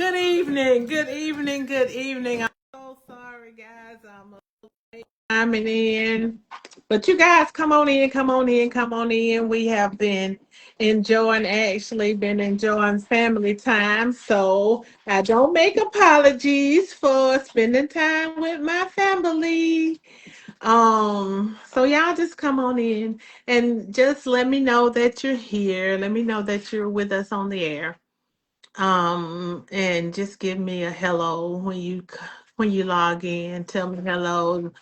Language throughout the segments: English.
Good evening, good evening, good evening. I'm so sorry, guys. I'm coming in, but you guys come on in, come on in, come on in. We have been actually been enjoying family time. So I don't make apologies for spending time with my family. So y'all just come on in and just let me know that you're here. Let me know that you're with us on the air. And just give me a hello when you log in. Tell me hello.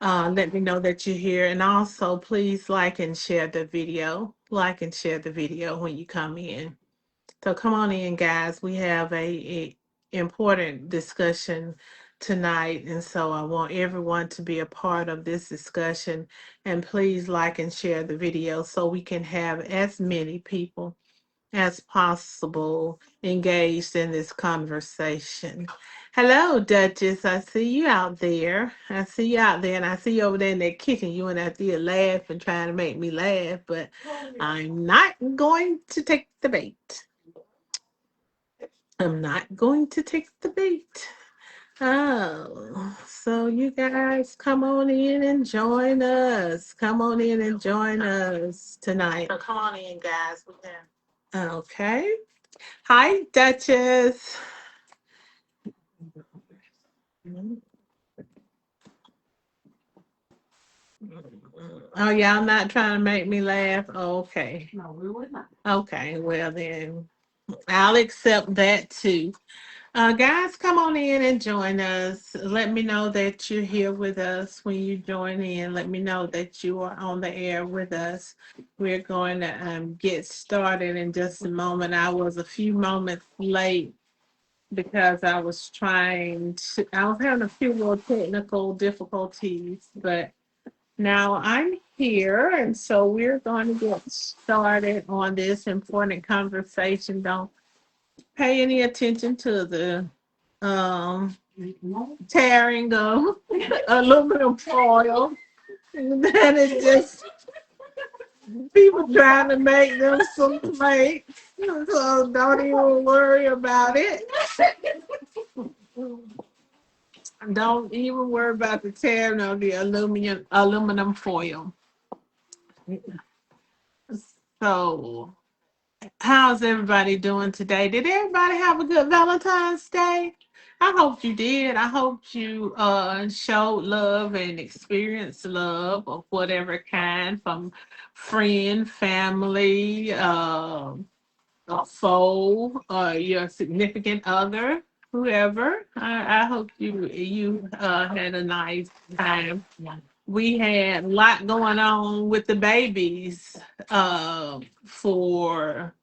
Let me know that you're here, and also please like and share the video. Like and share the video when you come in. So come on in, guys. We have a important discussion tonight, and so I want everyone to be a part of this discussion. And please like and share the video so we can have as many people as possible engaged in this conversation. Hello, Duchess. I see you out there. I see you out there, and I see you over there in that kitchen. You and I there laughing, trying to make me laugh, but I'm not going to take the bait. I'm not going to take the bait. Oh, so you guys come on in and join us. Come on in and join us tonight. So come on in, guys. Okay. Hi, Duchess. Oh, y'all not trying to make me laugh? Okay. No, we would not. Okay, well then, I'll accept that too. Guys, come on in and join us. Let me know that you're here with us when you join in. Let me know that you are on the air with us. We're going to get started in just a moment. I was a few moments late because I was having a few more technical difficulties, but now I'm here, and so we're going to get started on this important conversation. Don't pay any attention to the um, tearing of aluminum foil. That is just people trying to make them some plates. So don't even worry about it. Don't even worry about the tearing of the aluminum foil. So, how's everybody doing today? Did everybody have a good Valentine's Day? I hope you did. I hope you showed love and experienced love of whatever kind from friend, family, a foe, your significant other, whoever. I hope you had a nice time. We had a lot going on with the babies for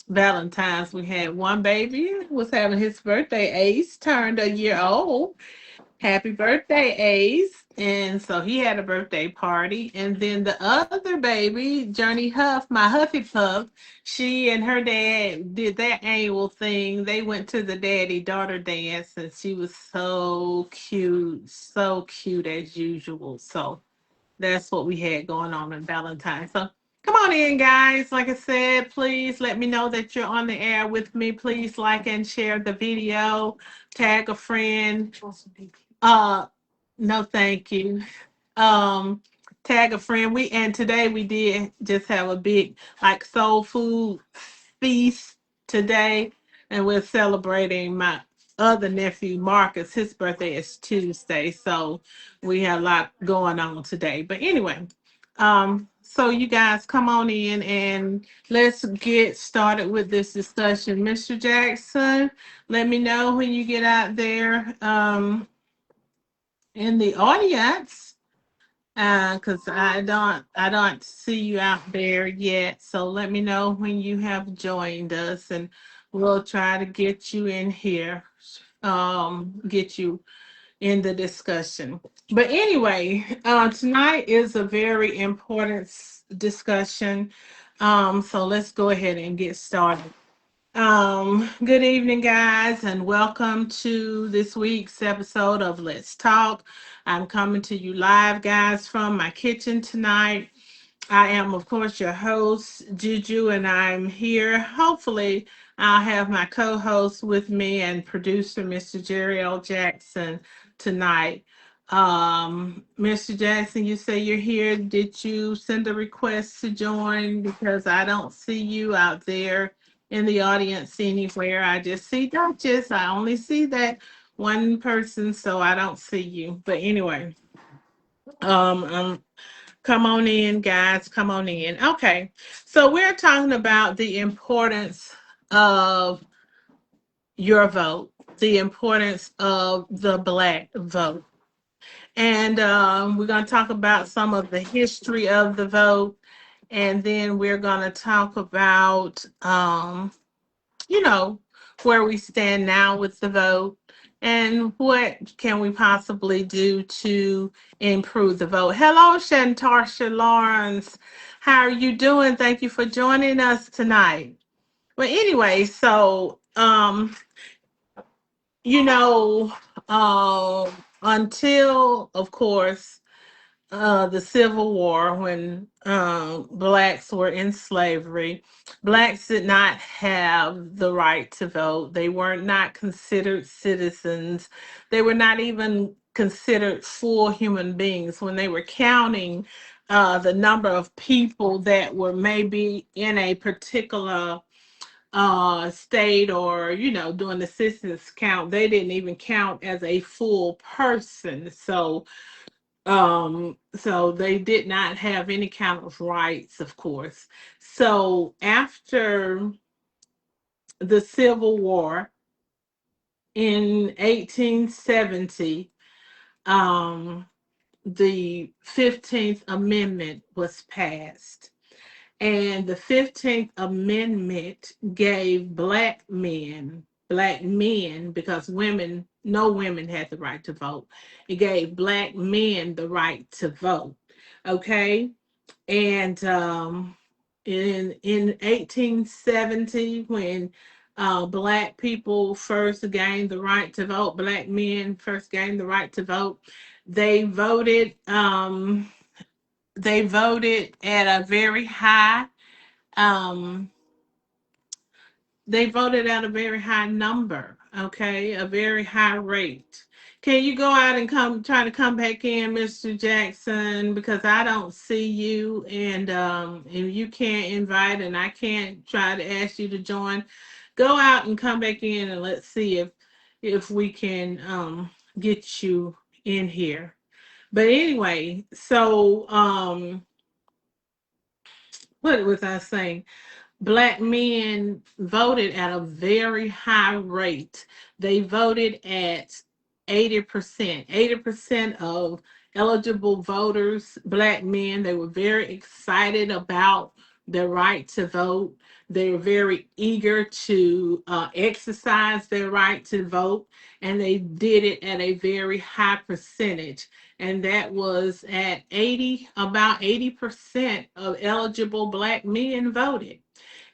Valentine's. We had one baby was having his birthday. Ace turned a year old. Happy birthday, Ace. And so he had a birthday party. And then the other baby, Journey Huff, my Huffy Puff, she and her dad did their annual thing. They went to the daddy daughter dance, and she was so cute as usual. So that's what we had going on in Valentine's. So come on in, guys. Like I said, please let me know that you're on the air with me. Please like and share the video, tag a friend. Uh, no, thank you. Um, Tag a friend. Today we did just have a big like soul food feast today, and we're celebrating my other nephew Marcus. His birthday is Tuesday, so we have a lot going on today. But anyway, so you guys come on in and let's get started with this discussion. Mr. Jackson, let me know when you get out there in the audience because I don't see you out there yet. So let me know when you have joined us, and we'll try to get you in here, get you in the discussion. But anyway, tonight is a very important discussion. So let's go ahead and get started. Good evening, guys, and welcome to this week's episode of Let's Talk. I'm coming to you live, guys, from my kitchen tonight. I am, of course, your host, Juju, and I'm here hopefully I'll have my co-host with me and producer, Mr. Jerry L. Jackson, tonight. Mr. Jackson, you say you're here. Did you send a request to join? Because I don't see you out there in the audience anywhere. I just see Duchess. I only see that one person, so I don't see you. But anyway, um, come on in, guys. Come on in. Okay, so we're talking about the importance of your vote, the importance of the Black vote. And we're going to talk about some of the history of the vote. And then we're going to talk about, you know, where we stand now with the vote and what can we possibly do to improve the vote. Hello, Shantarsha Lawrence. How are you doing? Thank you for joining us tonight. Well, anyway, so you know, until, of course, the Civil War, when blacks were in slavery, blacks did not have the right to vote. They were not considered citizens. They were not even considered full human beings when they were counting the number of people that were maybe in a particular state, or doing the census count. They didn't even count as a full person. So they did not have any kind of rights, of course. So after the Civil War in 1870, um the 15th Amendment was passed. And the 15th Amendment gave black men, because women, no women had the right to vote. It gave black men the right to vote. Okay. And in 1870, when black people first gained the right to vote, black men first gained the right to vote, they voted. They voted at a very high um they voted at a very high number, okay, a very high rate. Can you go out and try to come back in, Mr. Jackson? Because I don't see you, and if you can't invite and I can't try to ask you to join, go out and come back in and let's see if we can get you in here. But anyway, so what was I saying? Black men voted at a very high rate. They voted at 80%. 80% of eligible voters, black men, they were very excited about their right to vote. They were very eager to exercise their right to vote, and they did it at a very high percentage. And that was at 80, about 80% of eligible black men voted.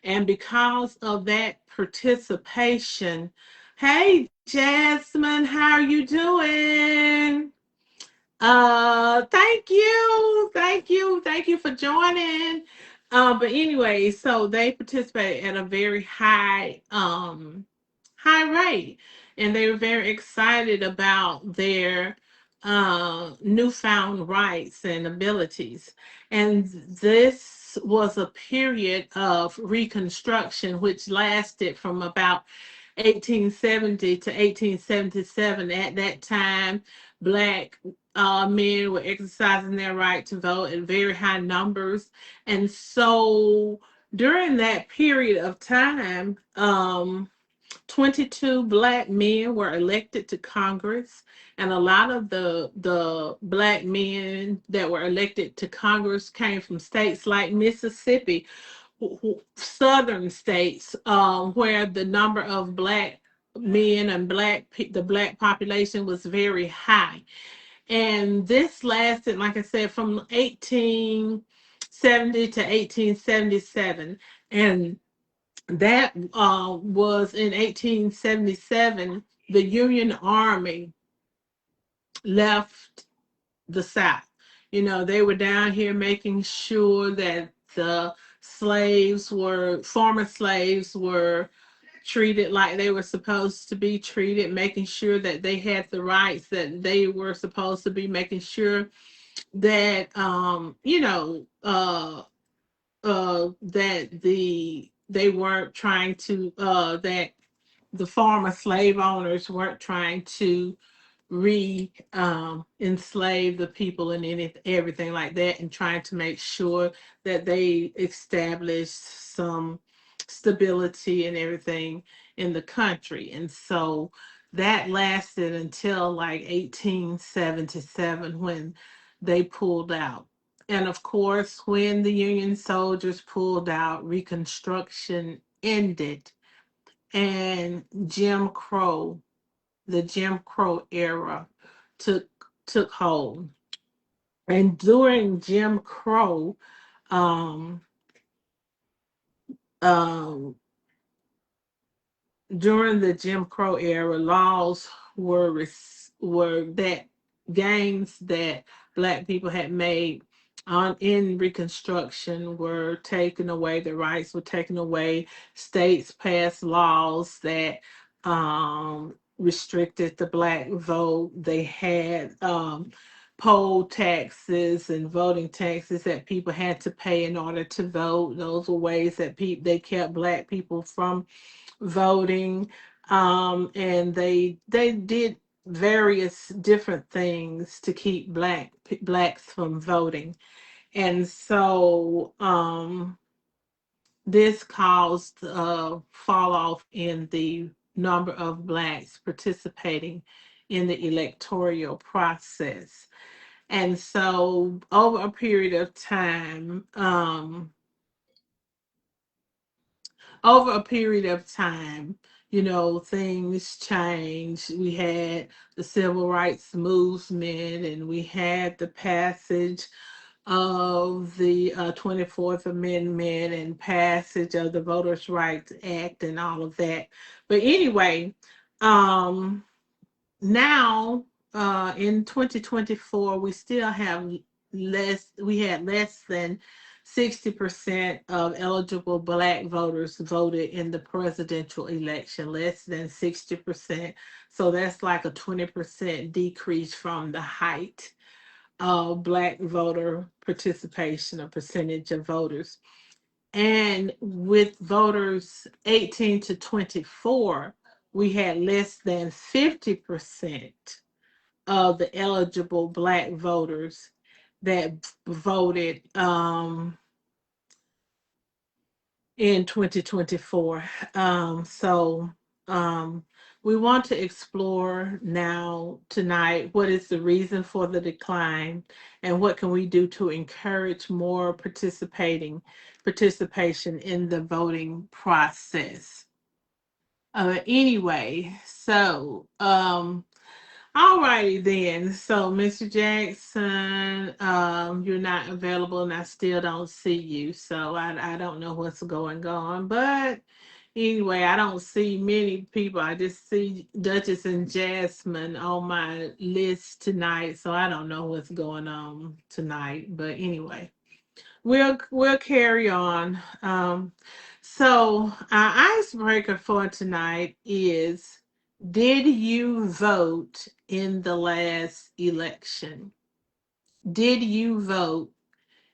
And because of that participation, hey Jasmine, how are you doing? Thank you for joining. But anyway, so they participate at a very high rate, and they were very excited about their newfound rights and abilities. And this was a period of Reconstruction, which lasted from about 1870 to 1877. At that time, black men were exercising their right to vote in very high numbers. And so during that period of time, 22 black men were elected to Congress, and a lot of the black men that were elected to Congress came from states like Mississippi, southern states, where the number of black men and the black population was very high. And this lasted, like I said, from 1870 to 1877. And that was in 1877, the Union Army left the South. They were down here making sure that the former slaves were treated like they were supposed to be treated, making sure that they had the rights that they were supposed to be, making sure that that they weren't trying to that the former slave owners weren't trying to re enslave the people and everything like that, and trying to make sure that they established some stability and everything in the country. And so that lasted until like 1877 when they pulled out. And of course, when the Union soldiers pulled out, Reconstruction ended, and the Jim Crow era took took hold. And during Jim Crow, um, um, during the Jim Crow era, laws were that gains that Black people had made on in Reconstruction were taken away. The rights were taken away. States passed laws that restricted the Black vote. They had poll taxes and voting taxes that people had to pay in order to vote. Those were ways that they kept Black people from voting, and they did various different things to keep blacks from voting. And so this caused a fall off in the number of blacks participating in the electoral process. And so over a period of time, things changed. We had the civil rights movement, and we had the passage of the 24th Amendment and passage of the Voters' Rights Act and all of that. But anyway, um, now in 2024 we still have we had less than 60% of eligible black voters voted in the presidential election, less than 60%. So that's like a 20% decrease from the height of black voter participation, or percentage of voters. And with voters 18 to 24, we had less than 50% of the eligible black voters that voted in 2024. So um, we want to explore now tonight what is the reason for the decline, and what can we do to encourage more participation in the voting process. Anyway, so all righty then. So, Mr. Jackson, you're not available, and I still don't see you. So I don't know what's going on. But anyway, I don't see many people. I just see Duchess and Jasmine on my list tonight. So I don't know what's going on tonight. But anyway, we'll carry on. So our icebreaker for tonight is: did you vote in the last election? Did you vote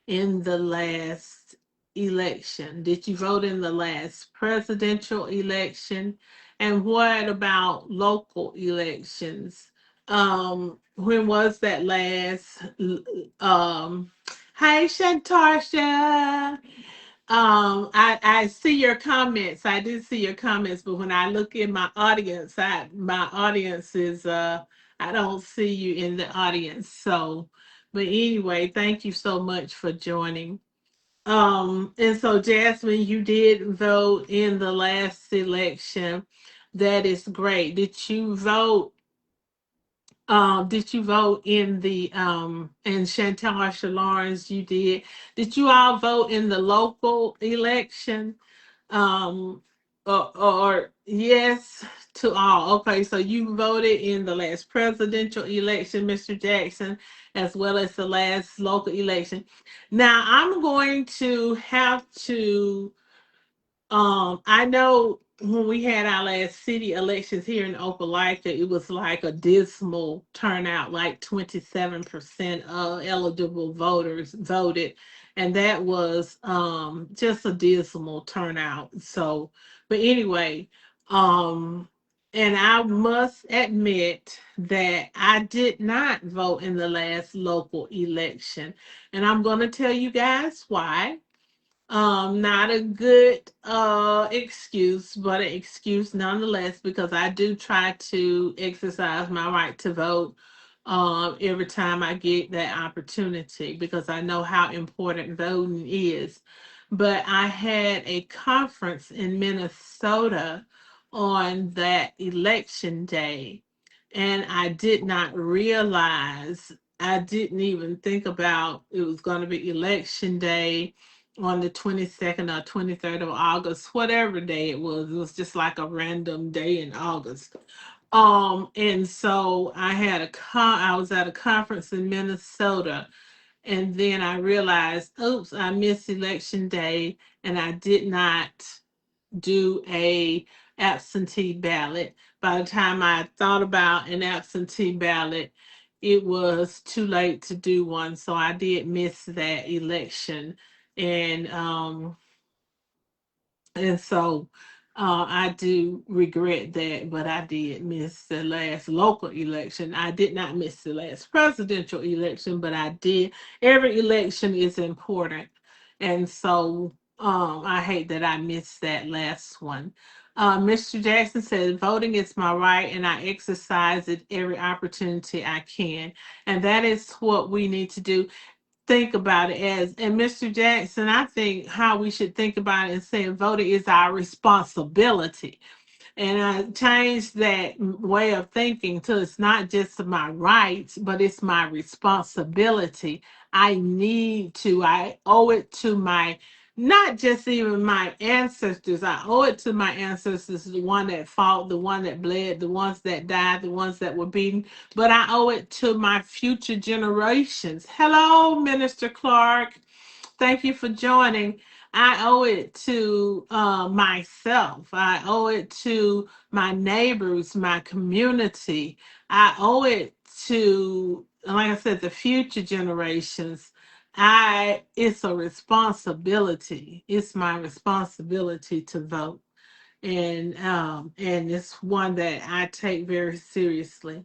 in the last election? Did you vote in the last presidential election? And what about local elections? When was that last? Hey, Shantarsha. I see your comments. I did see your comments, but when I look in my audience, my audience is I don't see you in the audience. So, but anyway, thank you so much for joining. And so Jasmine, you did vote in the last election. That is great. Did you vote in the and Chantal Lawrence, you did. Did you all vote in the local election? Um or yes to all. Okay, so you voted in the last presidential election, Mr. Jackson, as well as the last local election. Now I'm going to have to I know when we had our last city elections here in Opelika, it was like a dismal turnout, like 27% of eligible voters voted. And that was just a dismal turnout. So, but anyway, um, and I must admit that I did not vote in the last local election. And I'm going to tell you guys why. Not a good excuse, but an excuse nonetheless, because I do try to exercise my right to vote every time I get that opportunity, because I know how important voting is. But I had a conference in Minnesota on that election day, and I did not realize, I didn't even think about it was going to be election day on the 22nd or 23rd of August, whatever day it was. It was just like a random day in August. And so I was at a conference in Minnesota, and then I realized, oops, I missed election day and I did not do a absentee ballot. By the time I thought about an absentee ballot, it was too late to do one. So I did miss that election. And so I do regret that, but I did miss the last local election. I did not miss the last presidential election, but I did. Every election is important. And so I hate that I missed that last one. Mr. Jackson said, voting is my right and I exercise it every opportunity I can. And that is what we need to do, think about it as, and Mr. Jackson, I think how we should think about it and saying voting is our responsibility. And I changed that way of thinking to it's not just my rights, but it's my responsibility. I owe it to my, not just even my ancestors, I owe it to my ancestors, the one that fought, the one that bled, the ones that died, the ones that were beaten, but I owe it to my future generations. Hello, Minister Clark. Thank you for joining. I owe it to myself. I owe it to my neighbors, my community. I owe it to, like I said, the future generations. It's a responsibility. It's my responsibility to vote, and it's one that I take very seriously.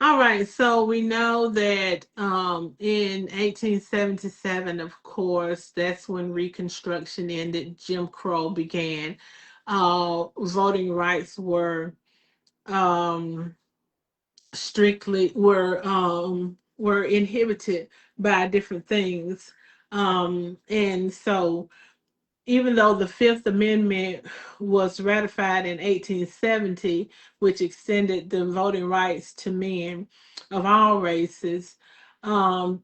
All right, so we know that in 1877, of course, that's when Reconstruction ended, Jim Crow began. Voting rights um, were inhibited by different things, and so even though the Fifth Amendment was ratified in 1870, which extended the voting rights to men of all races, um,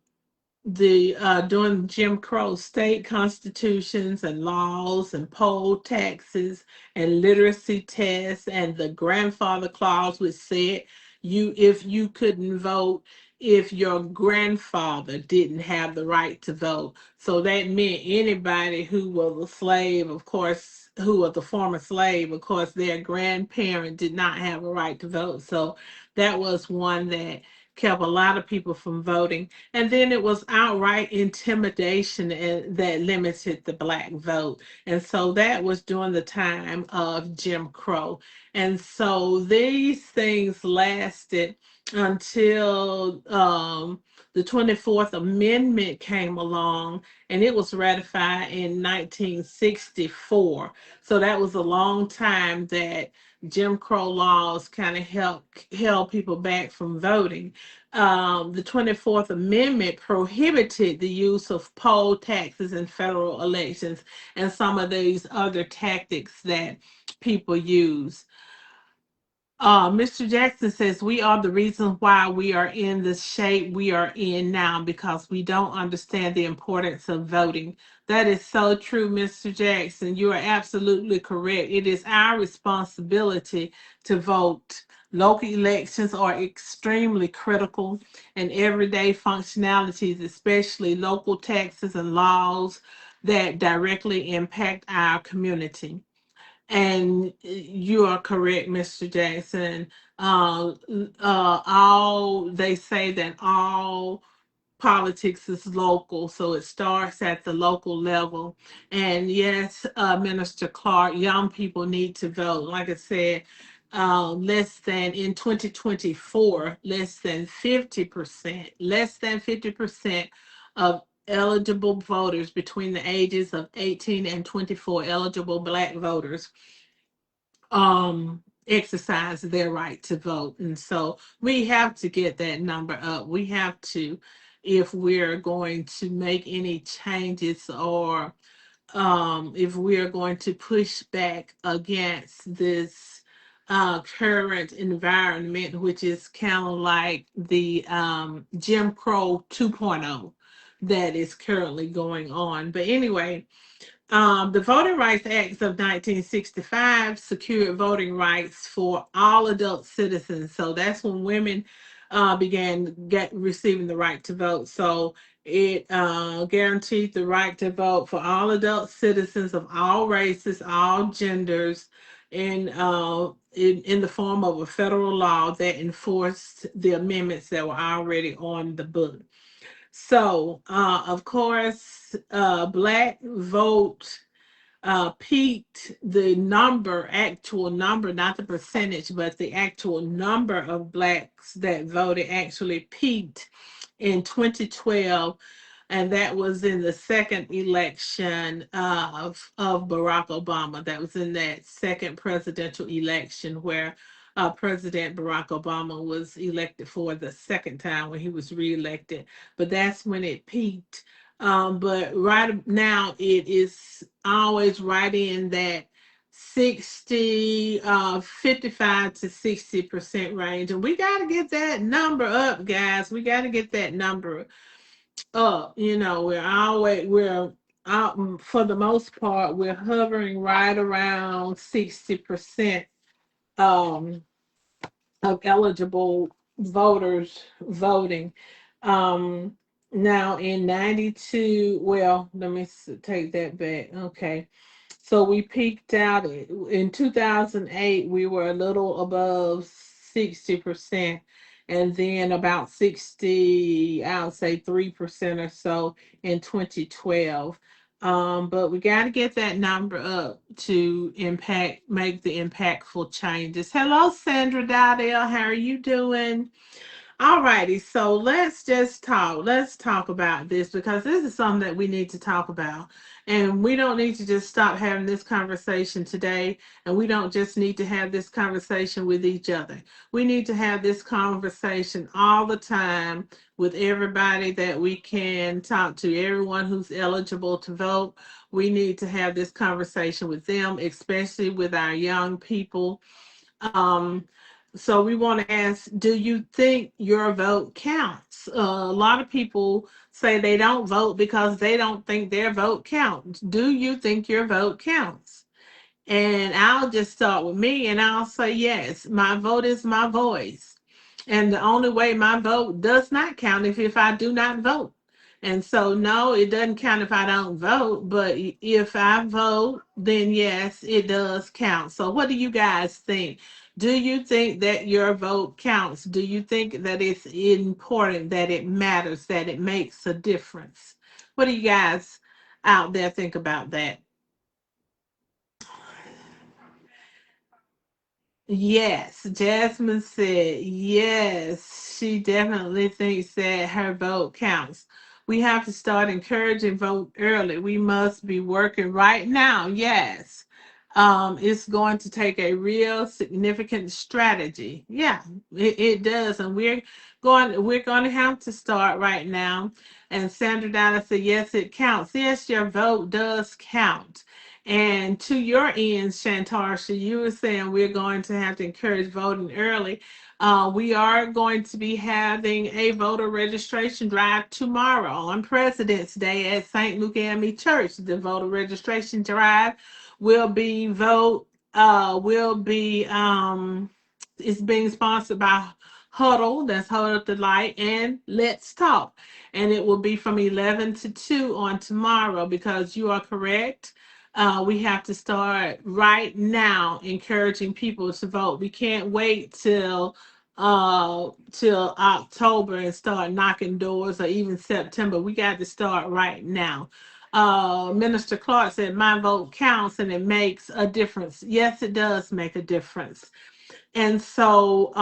the during Jim Crow state constitutions and laws and poll taxes and literacy tests and the grandfather clause, which said if you couldn't vote if your grandfather didn't have the right to vote. So that meant anybody who was a slave, of course, who was a former slave, of course, their grandparent did not have a right to vote. So that was one that kept a lot of people from voting. And then it was outright intimidation that limited the black vote. And so that was during the time of Jim Crow. And so these things lasted until the 24th Amendment came along, and it was ratified in 1964. So that was a long time that Jim Crow laws kind of held people back from voting. The 24th Amendment prohibited the use of poll taxes in federal elections and some of these other tactics that people use. Mr. Jackson says, we are the reason why we are in the shape we are in now because we don't understand the importance of voting. That is so true, Mr. Jackson. You are absolutely correct. It is our responsibility to vote. Local elections are extremely critical, and everyday functionalities, especially local taxes and laws that directly impact our community. And you are correct, Mr. Jackson. All they say that all politics is local, so it starts at the local level. And yes, Minister Clark, young people need to vote. Like I said, less than in 2024, less than 50% of eligible voters between the ages of 18 and 24, eligible Black voters, exercise their right to vote. And so we have to get that number up. We have to, if we're going to make any changes, or if we're going to push back against this current environment, which is kind of like the Jim Crow 2.0 that is currently going on. But anyway, the Voting Rights Act of 1965 secured voting rights for all adult citizens. So that's when women began receiving the right to vote. So it guaranteed the right to vote for all adult citizens of all races, all genders, in the form of a federal law that enforced the amendments that were already on the book. So, of course, Black vote peaked. The number, actual number, not the percentage, but the actual number of Blacks that voted actually peaked in 2012, and that was in the second election of Barack Obama. That was in that second presidential election where President Barack Obama was elected for the second time when he was reelected. But that's when it peaked. But right now it is always right in that 55 to 60% range. And we got to get that number up, guys. We got to get that number up. We're out, for the most part, we're hovering right around 60% um, of eligible voters voting. Um, Now in 92, well, let me take that back. Okay. So we peaked out in 2008, we were a little above 60%, and then about 60, I would say 3% or so in 2012. But we got to get that number up to make the impactful changes. Hello, Sandra Dowdell. How are you doing? All righty, so let's just talk. Let's talk about this because this is something that we need to talk about. And we don't need to just stop having this conversation today. And we don't just need to have this conversation with each other. We need to have this conversation all the time with everybody that we can talk to, everyone who's eligible to vote. We need to have this conversation with them, especially with our young people. um, so we want to ask, do you think your vote counts? A lot of people say they don't vote because they don't think their vote counts. Do you think your vote counts? And I'll just start with me and I'll say yes, my vote is my voice. And the only way my vote does not count is if I do not vote. And so, no, it doesn't count if I don't vote, but if I vote, then yes, it does count. So, what do you guys think? Do you think that your vote counts? Do you think that it's important, that it matters, that it makes a difference? What do you guys out there think about that? Yes, Jasmine said yes. She definitely thinks that her vote counts. We have to start encouraging vote early. We must be working right now. Yes. It's going to take a real significant strategy. Yeah, it does. And we're going to have to start right now. And Sandra Donna said, yes, it counts. Yes, your vote does count. And to your end, Shantarsha, you were saying we're going to have to encourage voting early. We are going to be having a voter registration drive tomorrow on President's Day at St. Luke AME Church. The voter registration drive will be vote will be it's being sponsored by Huddle, that's Huddle Up the Light, and Let's Talk. And it will be from 11 to 2 on tomorrow because you are correct. We have to start right now encouraging people to vote. We can't wait till October and start knocking doors, or even September. We got to start right now. Minister Clark said, "My vote counts and it makes a difference." Yes, it does make a difference. And so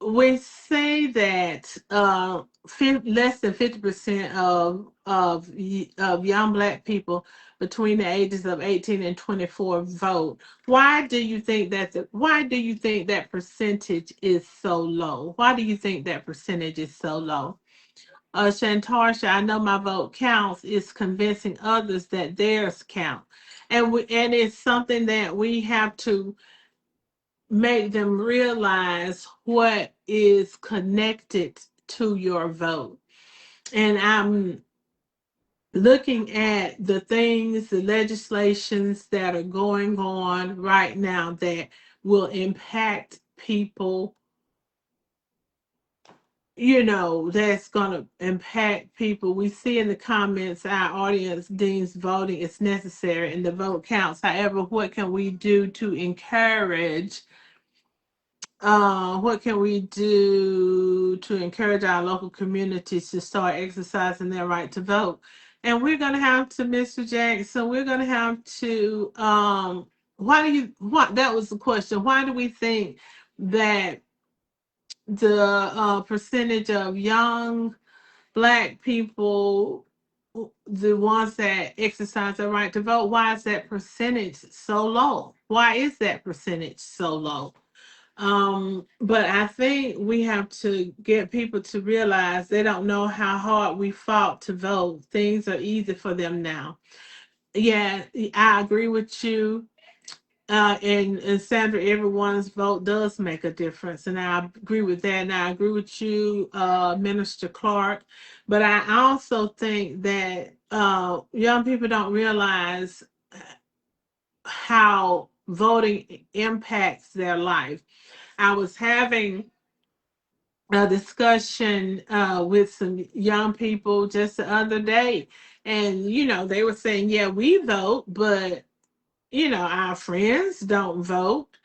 we say that less than 50% of young black people between the ages of 18 and 24 vote. Why do you think that percentage is so low? Why do you think that percentage is so low? Shantarsha, I know my vote counts, is convincing others that theirs count. And it's something that we have to make them realize what is connected to your vote. And I'm looking at the things, the legislations that are going on right now that will impact people, that's going to impact people. We see in the comments our audience deems voting is necessary and the vote counts. However, what can we do to encourage what can we do to encourage our local communities to start exercising their right to vote? And we're going to have to, Mr. Jackson, we're going to have to, that was the question. Why do we think that the percentage of young black people, the ones that exercise their right to vote, why is that percentage so low? Why is that percentage so low? But I think we have to get people to realize they don't know how hard we fought to vote. Things are easy for them now. Yeah, I agree with you. And Sandra, everyone's vote does make a difference, and I agree with that. And I agree with you, Minister Clark. But I also think that young people don't realize how voting impacts their life. I was having a discussion with some young people just the other day, and they were saying, "Yeah, we vote, but our friends don't vote,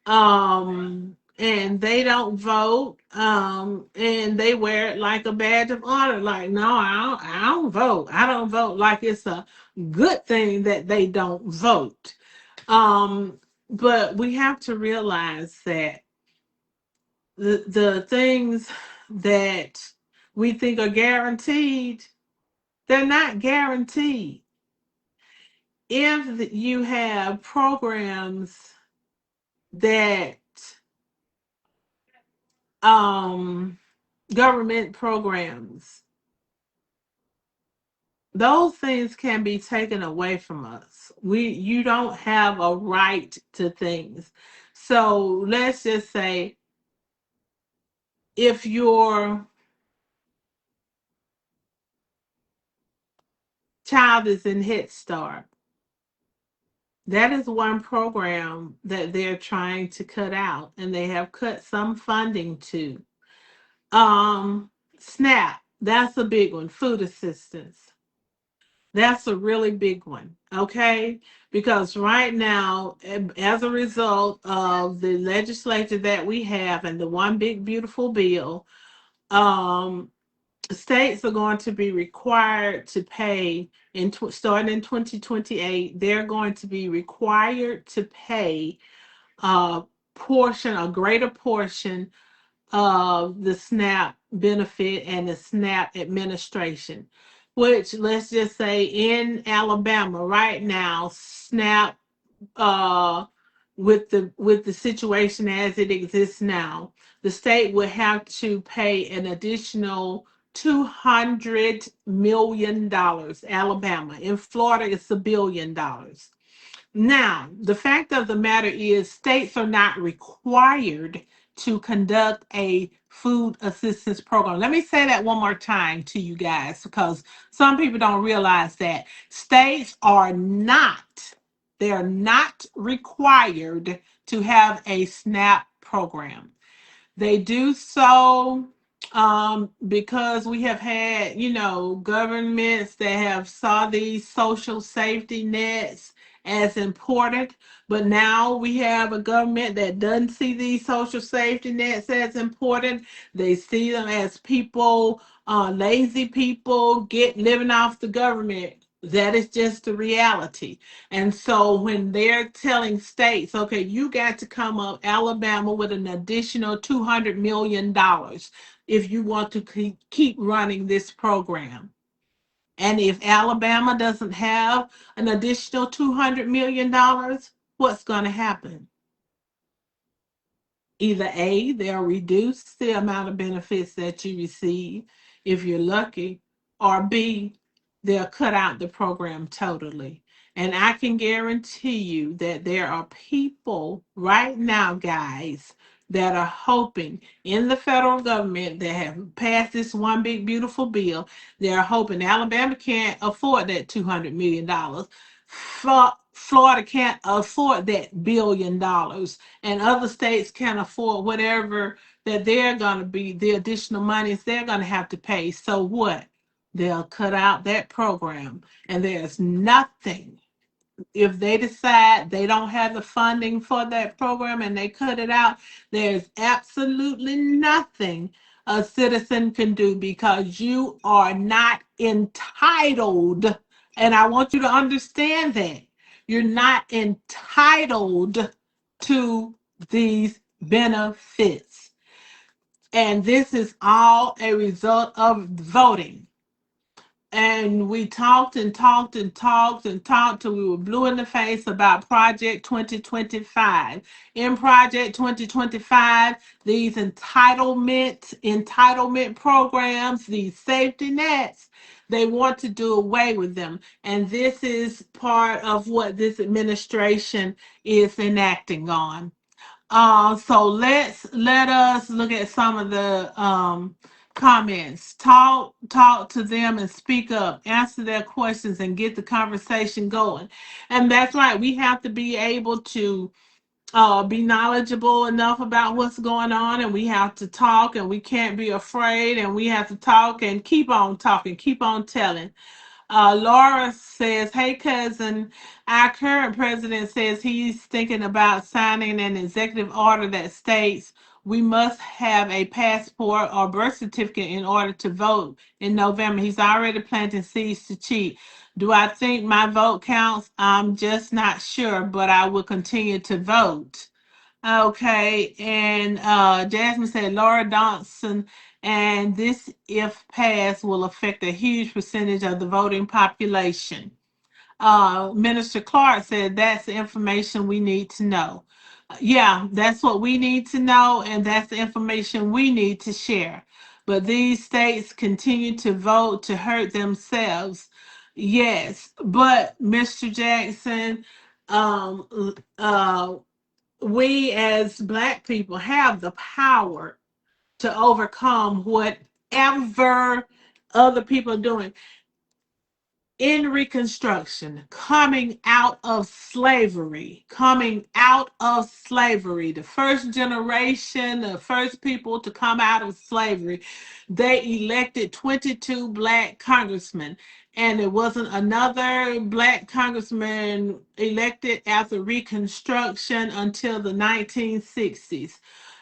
and they don't vote, and they wear it like a badge of honor. Like, no, I don't vote. I don't vote. Like it's a good thing that they don't vote." Um, but we have to realize that the things that we think are guaranteed, they're not guaranteed. If you have programs that um government programs, those things can be taken away from us. You don't have a right to things. So let's just say if your child is in Head Start, that is one program that they're trying to cut out, and they have cut some funding to. SNAP, that's a big one. Food assistance, that's a really big one. Okay, because right now, as a result of the legislature that we have and the one big beautiful bill, um, states are going to be required to pay starting in 2028. They're going to be required to pay a a greater portion of the SNAP benefit and the SNAP administration. Which, let's just say, in Alabama right now, SNAP, uh, with the situation as it exists now, the state would have to pay an additional $200 million. Alabama. In Florida, it's $1 billion. Now, the fact of the matter is, states are not required to conduct a food assistance program. Let me say that one more time to you guys, because some people don't realize that states are not, they're not required to have a SNAP program. They do so because we have had, governments that have saw these social safety nets as important, but now we have a government that doesn't see these social safety nets as important. They see them as people, lazy people, get living off the government. That is just the reality. And so when they're telling states, okay, you got to come up, Alabama, with an additional $200 million if you want to keep running this program. And if Alabama doesn't have an additional $200 million, what's going to happen? Either A, they'll reduce the amount of benefits that you receive if you're lucky, or B, they'll cut out the program totally. And I can guarantee you that there are people right now, guys, that are hoping in the federal government that have passed this one big beautiful bill. They're hoping Alabama can't afford that $200 million. Florida can't afford that $1 billion, and other states can't afford whatever that they're going to be, the additional monies they're going to have to pay. So what? They'll cut out that program, and there's nothing. If they decide they don't have the funding for that program and they cut it out, there's absolutely nothing a citizen can do, because you are not entitled. And I want you to understand that you're not entitled to these benefits. And this is all a result of voting. And we talked and talked and talked and talked till we were blue in the face about Project 2025. In Project 2025, these entitlement programs, these safety nets, they want to do away with them. And this is part of what this administration is enacting on. So let us look at some of the comments. Talk to them and speak up, answer their questions, and get the conversation going. And that's right. We have to be able to be knowledgeable enough about what's going on, and we have to talk, and we can't be afraid, and we have to talk and keep on talking, keep on telling. Laura says, "Hey, cousin, our current president says he's thinking about signing an executive order that states we must have a passport or birth certificate in order to vote in November. He's already planting seeds to cheat. Do I think my vote counts? I'm just not sure, but I will continue to vote." Okay, and Jasmine said Laura Johnson, and this, if passed, will affect a huge percentage of the voting population. Minister Clark said that's the information we need to know. Yeah, that's what we need to know, and that's the information we need to share. But these states continue to vote to hurt themselves. Yes, but Mr. Jackson, we as Black people have the power to overcome whatever other people are doing. In Reconstruction, the first generation, the first people to come out of slavery, they elected 22 Black congressmen. And there wasn't another Black congressman elected after Reconstruction until the 1960s.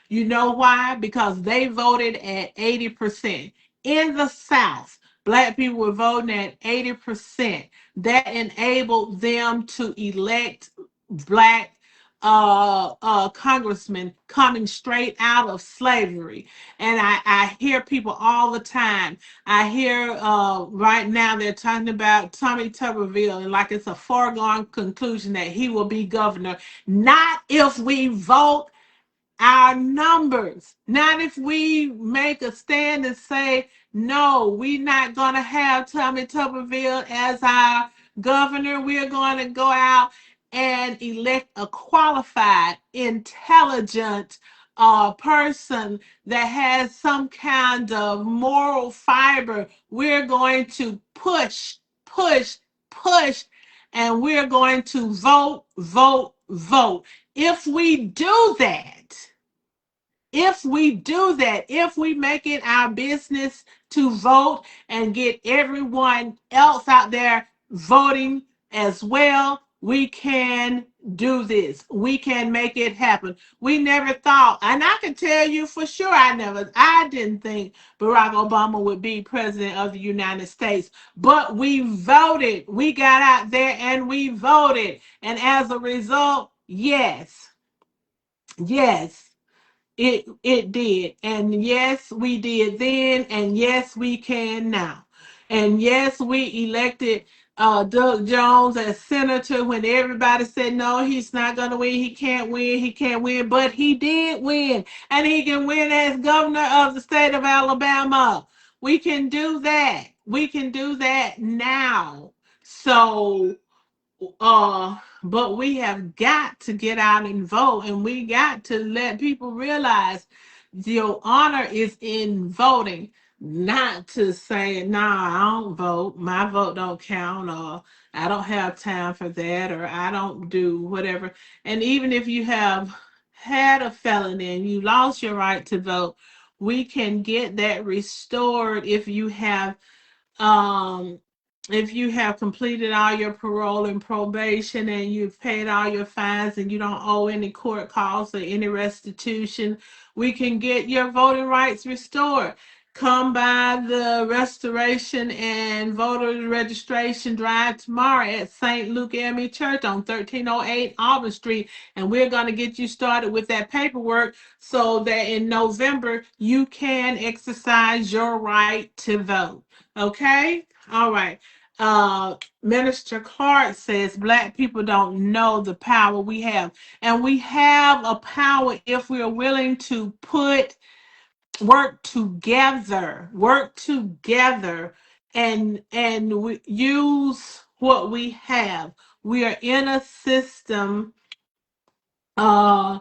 You know why? Because they voted at 80%. In the South, Black people were voting at 80%. That enabled them to elect Black congressmen coming straight out of slavery. And I hear people all the time. I hear right now they're talking about Tommy Tuberville, and like it's a foregone conclusion that he will be governor. Not if we vote our numbers. Not if we make a stand and say, no, we're not going to have Tommy Tuberville as our governor. We're going to go out and elect a qualified, intelligent person that has some kind of moral fiber. We're going to push, push, push, and we're going to vote, vote, vote. If we do that, if we do that, if we make it our business to vote and get everyone else out there voting as well, we can do this. We can make it happen. We never thought, and I can tell you for sure, I didn't think Barack Obama would be president of the United States, but we voted. We got out there and we voted. And as a result, yes, yes, it did. And yes, we did then, and yes, we can now. And yes, we elected Doug Jones as senator when everybody said no, he's not gonna win, he can't win, but he did win. And he can win as governor of the state of Alabama. We can do that. We can do that now. So but we have got to get out and vote, and we got to let people realize your honor is in voting, not to say, nah, I don't vote, my vote don't count, or I don't have time for that, or I don't do whatever. And even if you have had a felony and you lost your right to vote, we can get that restored um if you have completed all your parole and probation and you've paid all your fines and you don't owe any court costs or any restitution, we can get your voting rights restored. Come by the restoration and voter registration drive tomorrow at St. Luke AME Church on 1308 Auburn Street, and we're going to get you started with that paperwork so that in November you can exercise your right to vote. Okay? All right. Minister Clark says Black people don't know the power we have. And we have a power if we are willing to work together and we use what we have. We are in a system, uh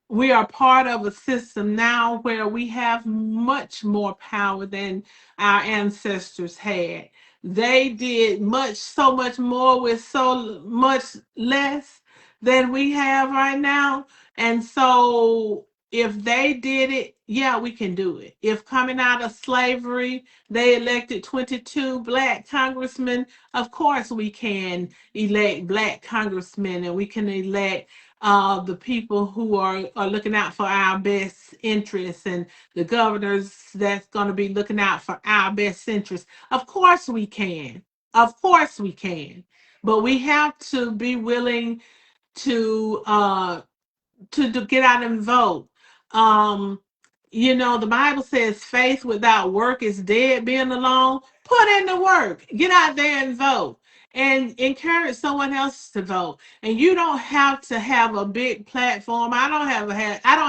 we are part of a system now where we have much more power than our ancestors had. They did so much more with so much less than we have right now. And so if they did it, yeah, we can do it. If coming out of slavery, they elected 22 Black congressmen, of course we can elect Black congressmen, and we can elect the people who are looking out for our best interests, and the governors that's going to be looking out for our best interests. Of course we can. Of course we can. But we have to be willing to get out and vote. Um, the Bible says faith without work is dead, being alone. Put in the work. Get out there and vote. And encourage someone else to vote. And you don't have to have a big platform. I don't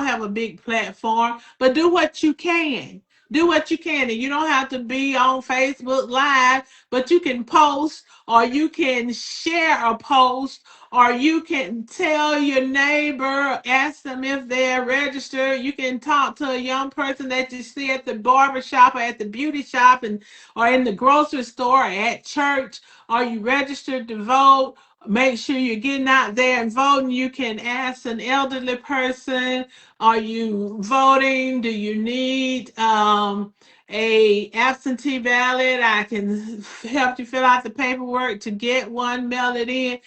have a big platform, but do what you can. Do what you can. And you don't have to be on Facebook Live, but you can post, or you can share a post, or you can tell your neighbor, ask them if they're registered. You can talk to a young person that you see at the barber shop or at the beauty shop, and or in the grocery store or at church. Are you registered to vote? Make sure you're getting out there and voting. You can ask an elderly person, are you voting? Do you need a absentee ballot? I can help you fill out the paperwork to get one, mail it in.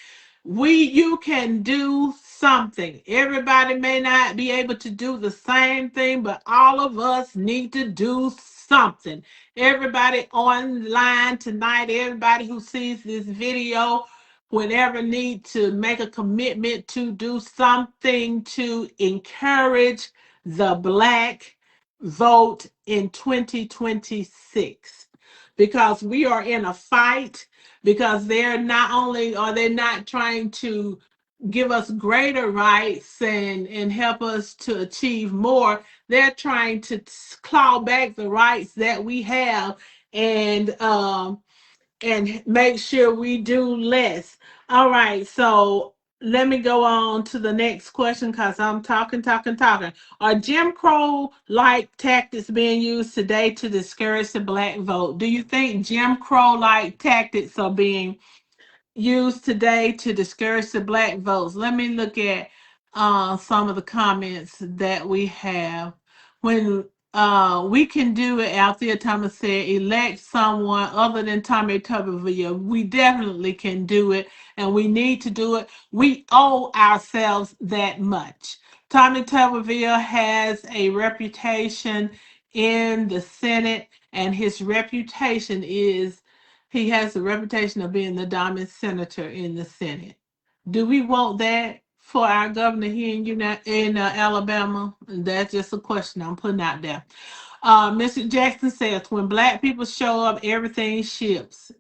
You can do something. Everybody may not be able to do the same thing, but all of us need to do something. Everybody online tonight, everybody who sees this video, whenever need to make a commitment to do something to encourage the Black vote in 2026, because we are in a fight, because they're not only are they not trying to give us greater rights and help us to achieve more, they're trying to claw back the rights that we have, and make sure we do less. All right, so let me go on to the next question because I'm talking. Are Jim Crow like tactics being used today to discourage the Black vote? Do you think Jim Crow like tactics are being used today to discourage the Black votes? Let me look at some of the comments that we have. when we can do it, Althea Thomas said, elect someone other than Tommy Tuberville. We definitely can do it, and we need to do it. We owe ourselves that much. Tommy Tuberville has a reputation in the Senate, and his reputation is he has the reputation of being the dominant senator in the Senate. Do we want that for our governor here in Alabama? That's just a question I'm putting out there. Mr. Jackson says, when black people show up, everything shifts.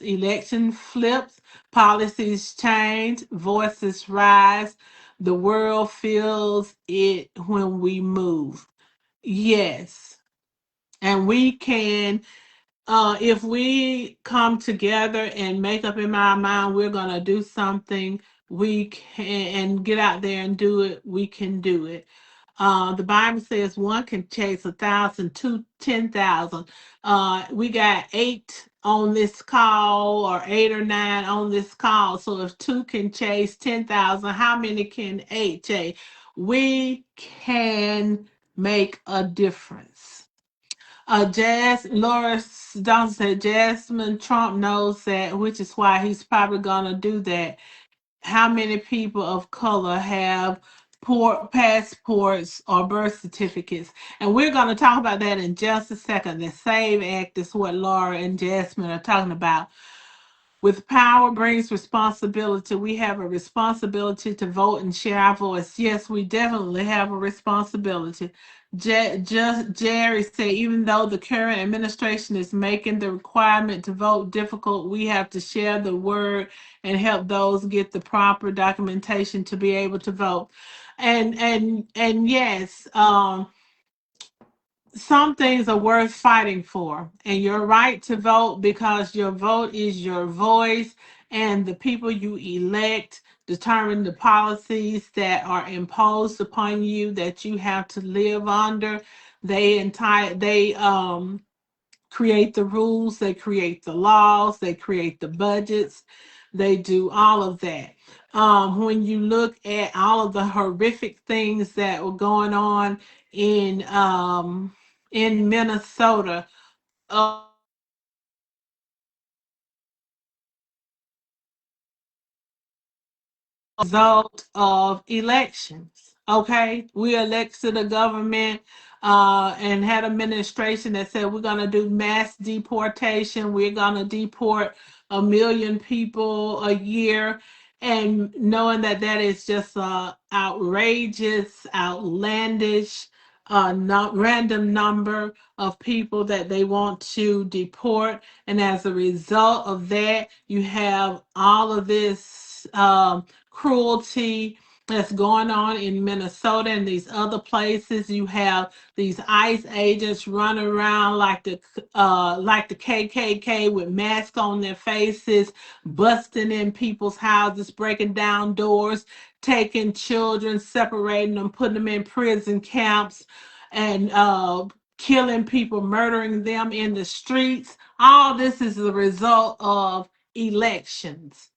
Election flips, policies change, voices rise. The world feels it when we move. Yes, and we can if we come together and make up in our mind we're gonna do something, we can and get out there and do it, we can do it. The Bible says one can chase 1,000, two, 10,000. We got 8 on this call, or 8 or 9 on this call. So if 2 can chase 10,000, how many can 8 chase? We can make a difference. Laura Johnson said Jasmine Trump knows that, which is why he's probably gonna do that. How many people of color have poor passports or birth certificates? And we're gonna talk about that in just a second. The SAVE Act is what Laura and Jasmine are talking about. With power brings responsibility. We have a responsibility to vote and share our voice. Yes, we definitely have a responsibility. Just Jerry said, even though the current administration is making the requirement to vote difficult, we have to share the word and help those get the proper documentation to be able to vote. And yes, some things are worth fighting for, and your right to vote, because your vote is your voice, and the people you elect determine the policies that are imposed upon you that you have to live under. They create the rules, they create the laws, they create the budgets, they do all of that. When you look at all of the horrific things that were going on in Minnesota, result of elections. Okay, we elected a government and had an administration that said we're going to do mass deportation. We're going to deport 1 million people a year, and knowing that that is just outrageous, outlandish, not random number of people that they want to deport, and as a result of that, you have all of this. Cruelty that's going on in Minnesota and these other places. You have these ICE agents running around like the KKK with masks on their faces, busting in people's houses, breaking down doors, taking children, separating them, putting them in prison camps, and killing people, murdering them in the streets. All this is the result of elections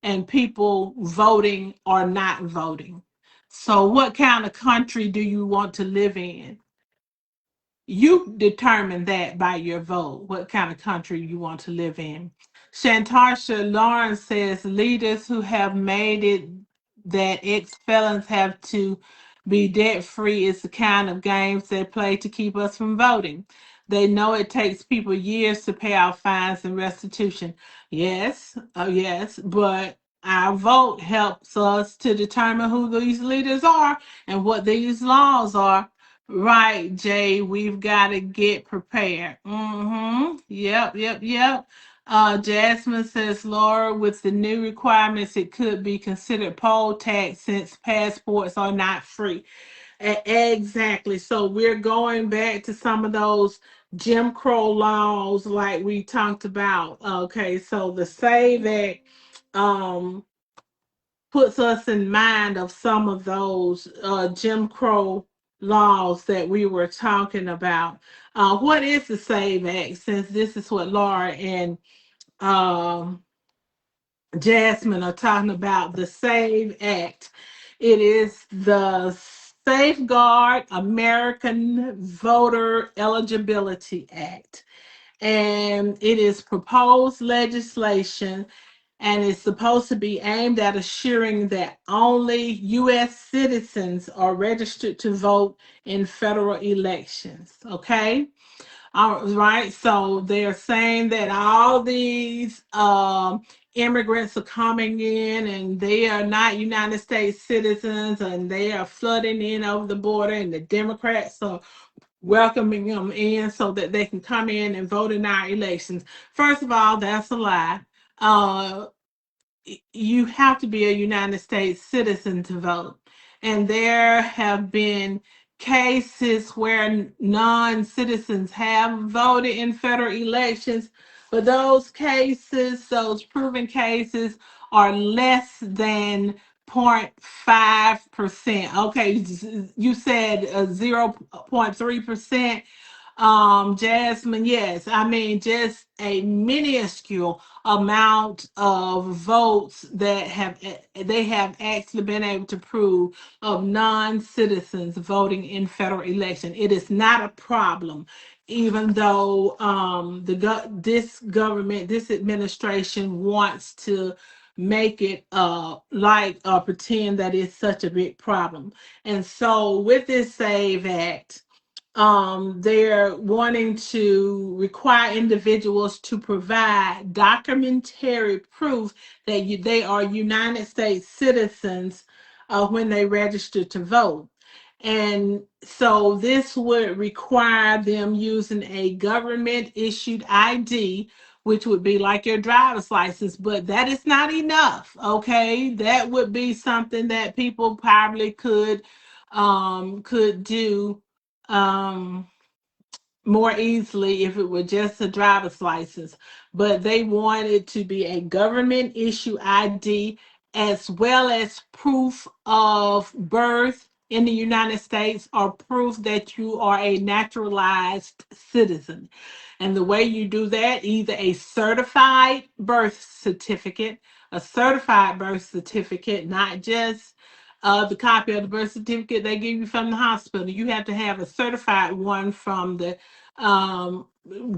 and people voting or not voting. So, what kind of country do you want to live in? You determine that by your vote, what kind of country you want to live in. Shantarsha Lawrence says leaders who have made it that ex felons have to be debt free is the kind of games they play to keep us from voting. They know it takes people years to pay out fines and restitution. Yes, yes, but our vote helps us to determine who these leaders are and what these laws are. Right, Jay, we've got to get prepared. Yep. Jasmine says, Laura, with the new requirements, it could be considered poll tax since passports are not free. Exactly. So we're going back to some of those Jim Crow laws like we talked about. Okay, so the SAVE Act puts us in mind of some of those Jim Crow laws that we were talking about. What is the SAVE Act? Since this is what Laura and um, Jasmine are talking about, the SAVE Act. It is the Safeguard American Voter Eligibility Act. And it is proposed legislation, and it's supposed to be aimed at assuring that only U.S. citizens are registered to vote in federal elections. Okay? All right. So they're saying that all these immigrants are coming in and they are not United States citizens and they are flooding in over the border, and the Democrats are welcoming them in so that they can come in and vote in our elections. First of all, that's a lie. Uh, you have to be a United States citizen to vote. And there have been cases where non citizens have voted in federal elections, but those cases, those proven cases, are less than 0.5%. Okay, you said 0.3%. Jasmine, yes. I mean, just a minuscule amount of votes that they have actually been able to prove of non-citizens voting in federal election. It is not a problem, even though this government, this administration wants to make it pretend that it's such a big problem. And so with this SAVE Act, they're wanting to require individuals to provide documentary proof that they are United States citizens when they register to vote. And so this would require them using a government issued ID, which would be like your driver's license, but that is not enough. Okay. That would be something that people probably could do um more easily if it were just a driver's license, but they want it to be a government issue ID as well as proof of birth in the United States or proof that you are a naturalized citizen. And the way you do that, either a certified birth certificate, not just the copy of the birth certificate they give you from the hospital. You have to have a certified one from the um,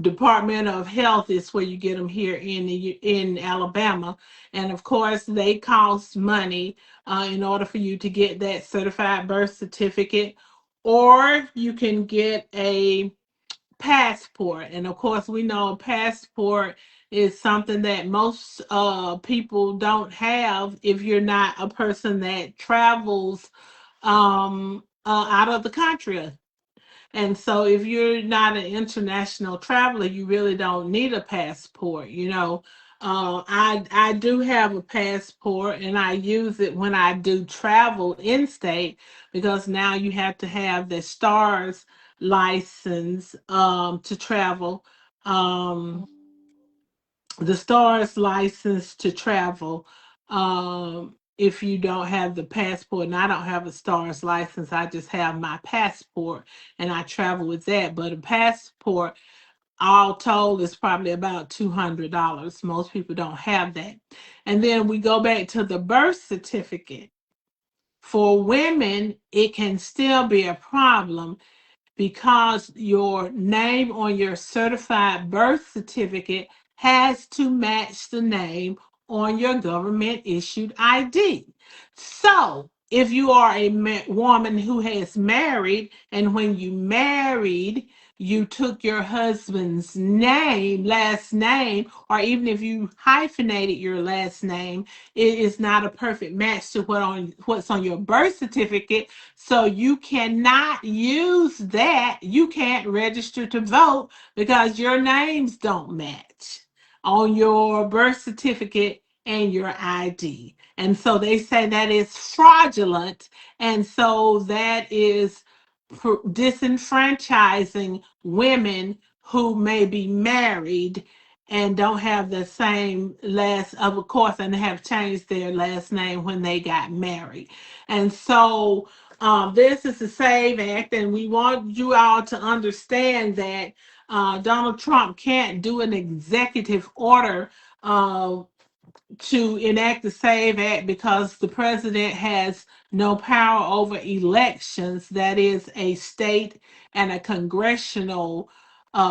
Department of Health. Is where you get them here in Alabama, and of course they cost money in order for you to get that certified birth certificate, or you can get a passport. And of course, we know a passport is something that most people don't have if you're not a person that travels out of the country. And so, if you're not an international traveler, you really don't need a passport. I do have a passport, and I use it when I do travel in state because now you have to have the STARS license to travel. Um, the STARS license to travel. If you don't have the passport, and I don't have a STARS license, I just have my passport and I travel with that. But a passport, all told, is probably about $200. Most people don't have that. And then we go back to the birth certificate. For women, it can still be a problem because your name on your certified birth certificate has to match the name on your government issued ID. So, if you are a woman who has married, and when you married, you took your husband's name, last name, or even if you hyphenated your last name, it is not a perfect match to what's on your birth certificate. So you cannot use that. You can't register to vote because your names don't match on your birth certificate and your ID. And so they say that is fraudulent. And so that is disenfranchising women who may be married and don't have the same last of course and have changed their last name when they got married. And so this is the SAVE Act, and we want you all to understand that Donald Trump can't do an executive order uh, to enact the SAVE Act because the president has no power over elections. That is a state and a congressional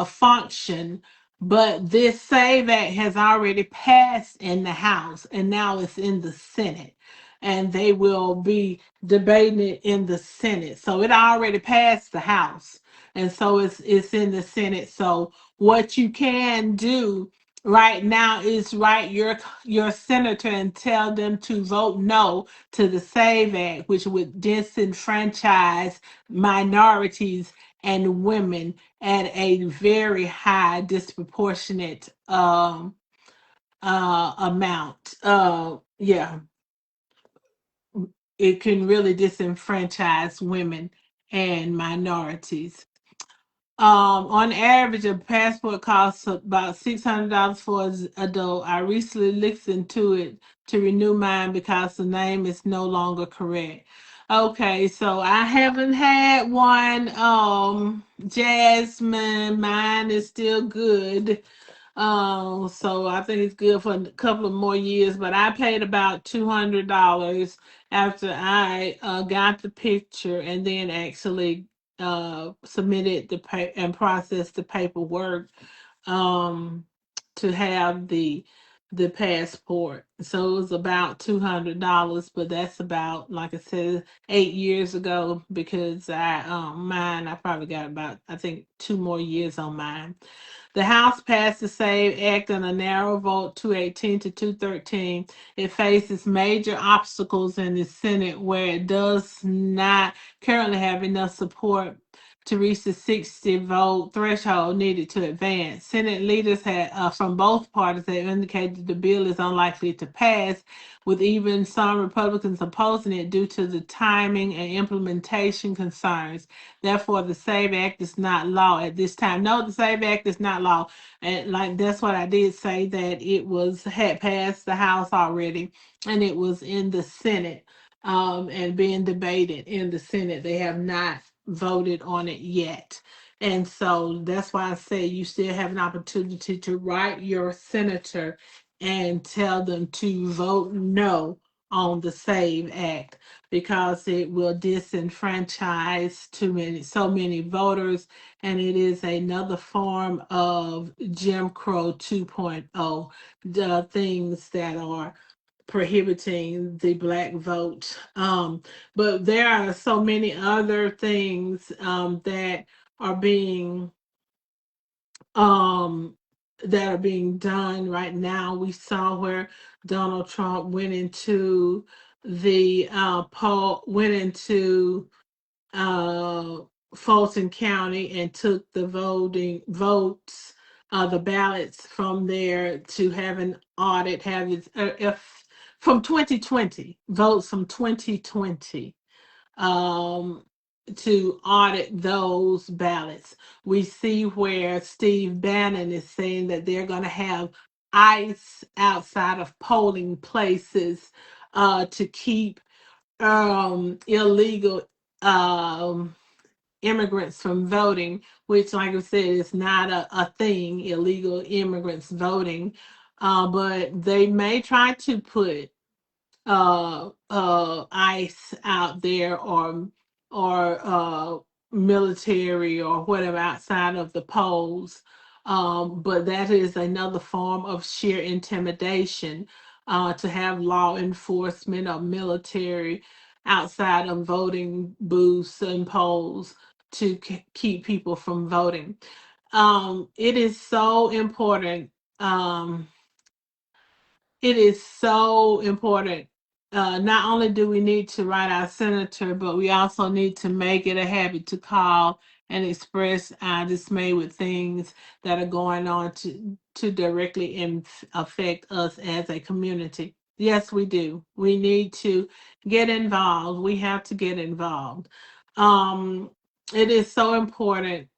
function. But this SAVE Act has already passed in the House and now it's in the Senate. And they will be debating it in the Senate. So it already passed the House. And so it's in the Senate. So what you can do right now is write your senator and tell them to vote no to the SAVE Act, which would disenfranchise minorities and women at a very high disproportionate amount. Yeah, it can really disenfranchise women and minorities. On average, a passport costs about $600 for an adult. I recently looked into it to renew mine because the name is no longer correct. Okay, so I haven't had one. Jasmine, mine is still good. So I think it's good for a couple of more years, but I paid about $200 after I got the picture and then actually submitted the and processed the paperwork um to have the passport. So it was about $200, but that's about, like I said, 8 years ago because I probably got about, I think, 2 more years on mine. The House passed the SAVE Act on a narrow vote, 218 to 213. It faces major obstacles in the Senate, where it does not currently have enough support to reach the 60 vote threshold needed to advance. Senate leaders from both parties have indicated the bill is unlikely to pass, with even some Republicans opposing it due to the timing and implementation concerns. Therefore, the SAVE Act is not law at this time. No, the SAVE Act is not law. And like that's what I did say, that it had passed the House already and it was in the Senate and being debated in the Senate. They have not voted on it yet. And so that's why I say you still have an opportunity to write your senator and tell them to vote no on the SAVE Act because it will disenfranchise so many voters, and it is another form of Jim Crow 2.0, the things that are prohibiting the black vote. But there are so many other things are being um, that are being done right now. We saw where Donald Trump went into the went into uh, Fulton County and took the votes, the ballots from there to have an audit, have it if from 2020, votes from 2020, um, to audit those ballots. We see where Steve Bannon is saying that they're going to have ICE outside of polling places to keep illegal um immigrants from voting, which, like I said, is not a thing, illegal immigrants voting. But they may try to put ICE out there, or military or whatever outside of the polls. But that is another form of sheer intimidation, to have law enforcement or military outside of voting booths and polls to keep people from voting. It is so important. It is so important. Not only do we need to write our senator, but we also need to make it a habit to call and express our dismay with things that are going on to directly affect us as a community. Yes, we do. We need to get involved. We have to get involved. Um, it is so important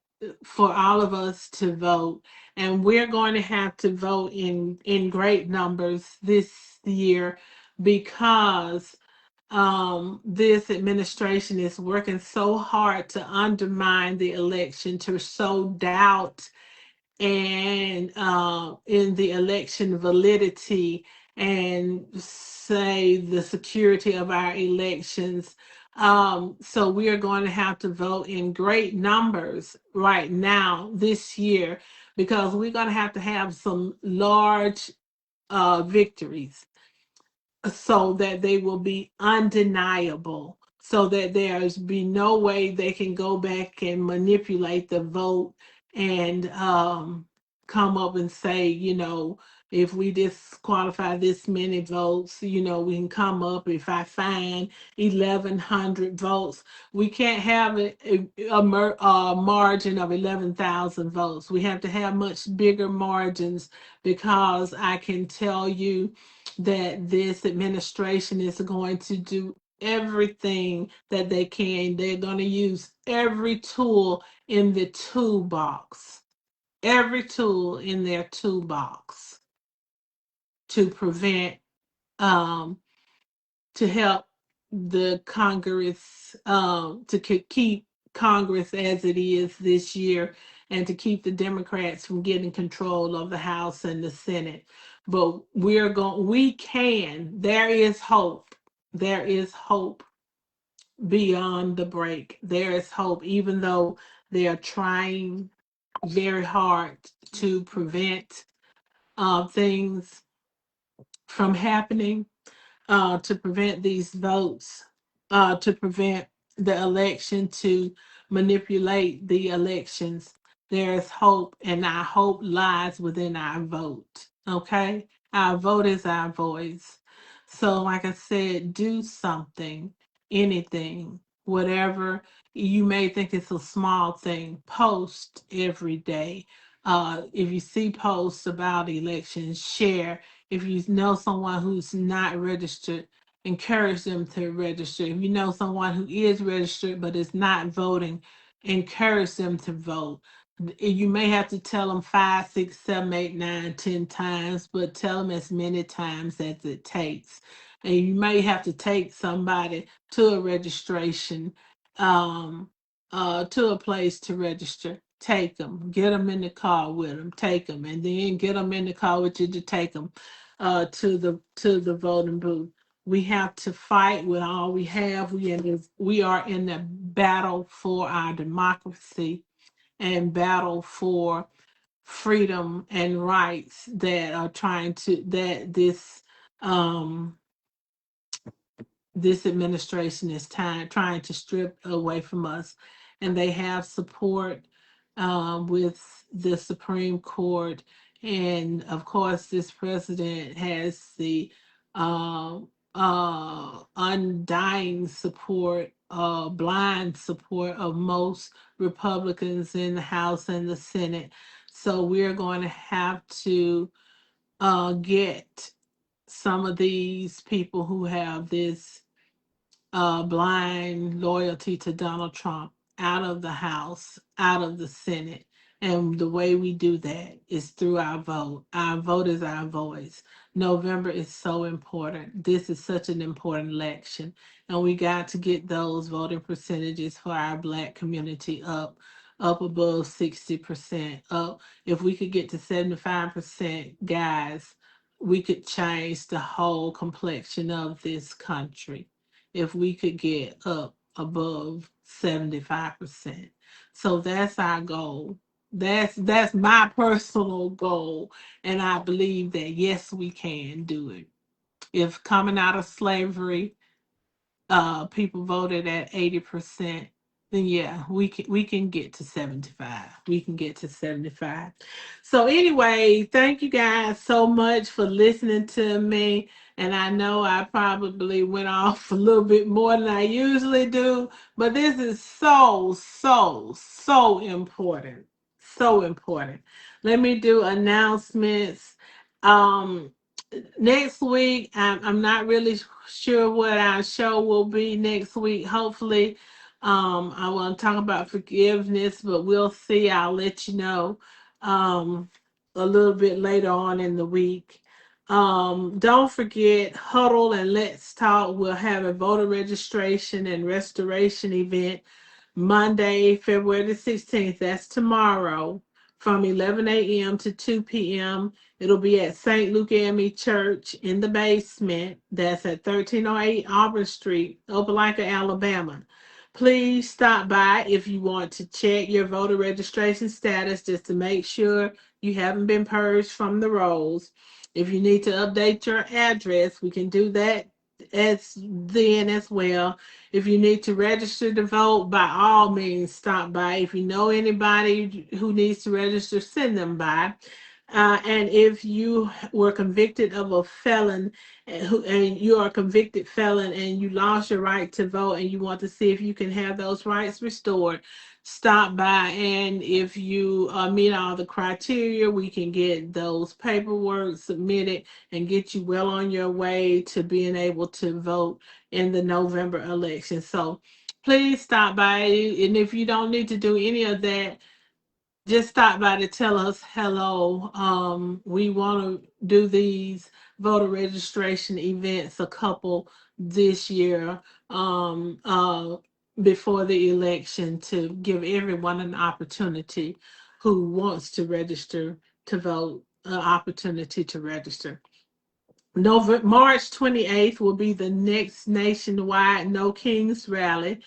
for all of us to vote, and we're going to have to vote in great numbers this year because this administration is working so hard to undermine the election, to sow doubt and in the election validity and say the security of our elections. So we are going to have to vote in great numbers right now this year, because we're going to have some large victories, so that they will be undeniable, so that there's be no way they can go back and manipulate the vote, and come up and say, if we disqualify this many votes, we can come up, if I find 1,100 votes, we can't have a margin of 11,000 votes. We have to have much bigger margins, because I can tell you that this administration is going to do everything that they can. They're going to use every tool in the toolbox, every tool in their toolbox, to prevent, um, to help the Congress, keep Congress as it is this year, and to keep the Democrats from getting control of the House and the Senate. But there is hope. There is hope beyond the break. There is hope, even though they are trying very hard to prevent things from happening, to prevent these votes, to prevent the election, to manipulate the elections. There is hope, and our hope lies within our vote. Okay? Our vote is our voice. So, like I said, do something, anything, whatever you may think it's a small thing, post every day. If you see posts about elections, share. If you know someone who's not registered, encourage them to register. If you know someone who is registered but is not voting, encourage them to vote. You may have to tell them 5, 6, 7, 8, 9, 10 times, but tell them as many times as it takes. And you may have to take somebody to a registration, um, to a place to register. Take them, get them in the car with them, take them, and then get them in the car with you to take them to the voting booth. We have to fight with all we have. We are in the battle for our democracy, and battle for freedom and rights, that are trying to that um this administration is trying to strip away from us. And they have support, with the Supreme Court. And of course, this president has the undying support, blind support of most Republicans in the House and the Senate. So we're going to have to get some of these people who have this blind loyalty to Donald Trump out of the House, out of the Senate. And the way we do that is through our vote. Our vote is our voice. November is so important. This is such an important election. And we got to get those voting percentages for our Black community up above 60%. Up, if we could get to 75%, guys, we could change the whole complexion of this country, if we could get up above 75%. So that's our goal. That's my personal goal. And I believe that yes, we can do it. If coming out of slavery, people voted at 80%, then yeah, we can get to 75. We can get to 75. So anyway, thank you guys so much for listening to me. And I know I probably went off a little bit more than I usually do, but this is so, so, so important. So important. Let me do announcements. Um, Next week, I'm not really sure what our show will be next week. Hopefully, I want to talk about forgiveness, but we'll see. I'll let you know a little bit later on in the week. Don't forget, Huddle and Let's Talk. We'll have a voter registration and restoration event Monday, February the 16th. That's tomorrow, from 11 a.m. to 2 p.m. It'll be at St. Luke AME Church in the basement. That's at 1308 Auburn Street, Opelika, Alabama. Please stop by if you want to check your voter registration status just to make sure you haven't been purged from the rolls. If you need to update your address, we can do that as well. If you need to register to vote, by all means, stop by. If you know anybody who needs to register, send them by. And if you were convicted of a felon and you are a convicted felon and you lost your right to vote and you want to see if you can have those rights restored, stop by. And if you meet all the criteria, we can get those paperwork submitted and get you well on your way to being able to vote in the November election. So please stop by. And if you don't need to do any of that, just stop by to tell us hello. We want to do these voter registration events, a couple this year, um, uh, before the election, to give everyone an opportunity who wants to register to vote, an opportunity to register. March 28th will be the next nationwide No Kings rally.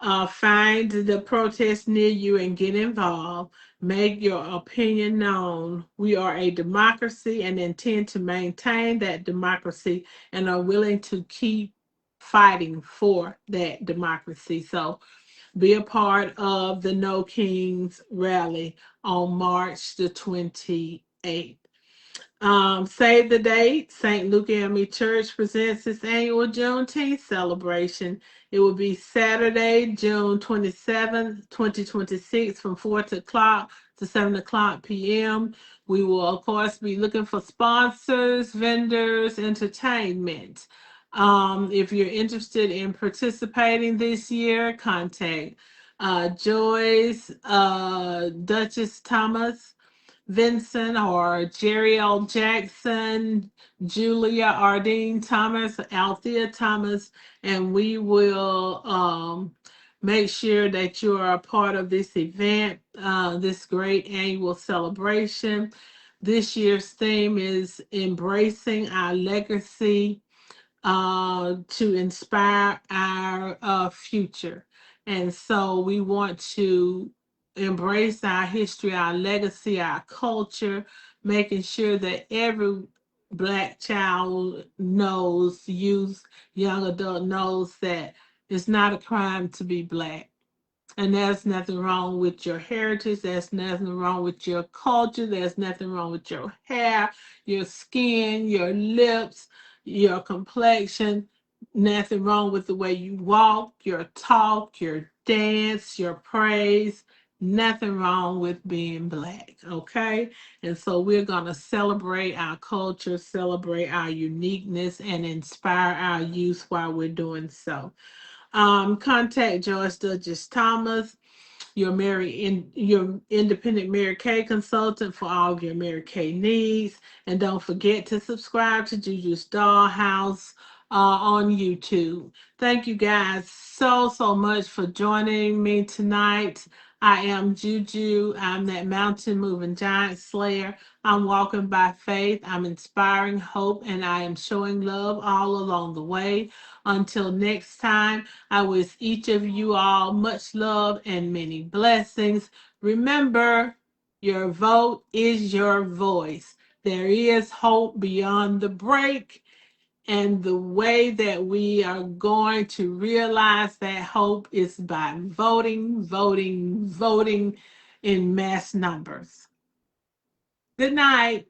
Find the protest near you and get involved. Make your opinion known. We are a democracy and intend to maintain that democracy and are willing to keep fighting for that democracy. So be a part of the No Kings rally on March the 28th. Save the date. St. Luke AME Church presents its annual Juneteenth celebration. It will be Saturday, June 27th, 2026, from 4 o'clock to 7 o'clock p.m. We will, of course, be looking for sponsors, vendors, entertainment. If you're interested in participating this year, contact Joyce Duchess Thomas, Vincent or Jerry L. Jackson, Julia Ardeen Thomas, Althea Thomas, and we will make sure that you are a part of this event, this great annual celebration. This year's theme is Embracing Our Legacy to inspire our future. And so we want to embrace our history, our legacy, our culture, making sure that every Black child knows, youth, young adult knows that it's not a crime to be Black. And there's nothing wrong with your heritage. There's nothing wrong with your culture. There's nothing wrong with your hair, your skin, your lips, your complexion. Nothing wrong with the way you walk, your talk, your dance, your praise. Nothing wrong with being Black, okay? And so we're going to celebrate our culture, celebrate our uniqueness, and inspire our youth while we're doing so. Contact Joyce Duchess Thomas, your independent Mary Kay consultant, for all of your Mary Kay needs. And don't forget to subscribe to Juju's Dollhouse on YouTube. Thank you guys so much for joining me tonight. I am Juju. I'm that mountain moving giant slayer. I'm walking by faith. I'm inspiring hope, and I am showing love all along the way. Until next time, I wish each of you all much love and many blessings. Remember, your vote is your voice. There is hope beyond the break. And the way that we are going to realize that hope is by voting, voting, voting in mass numbers. Good night.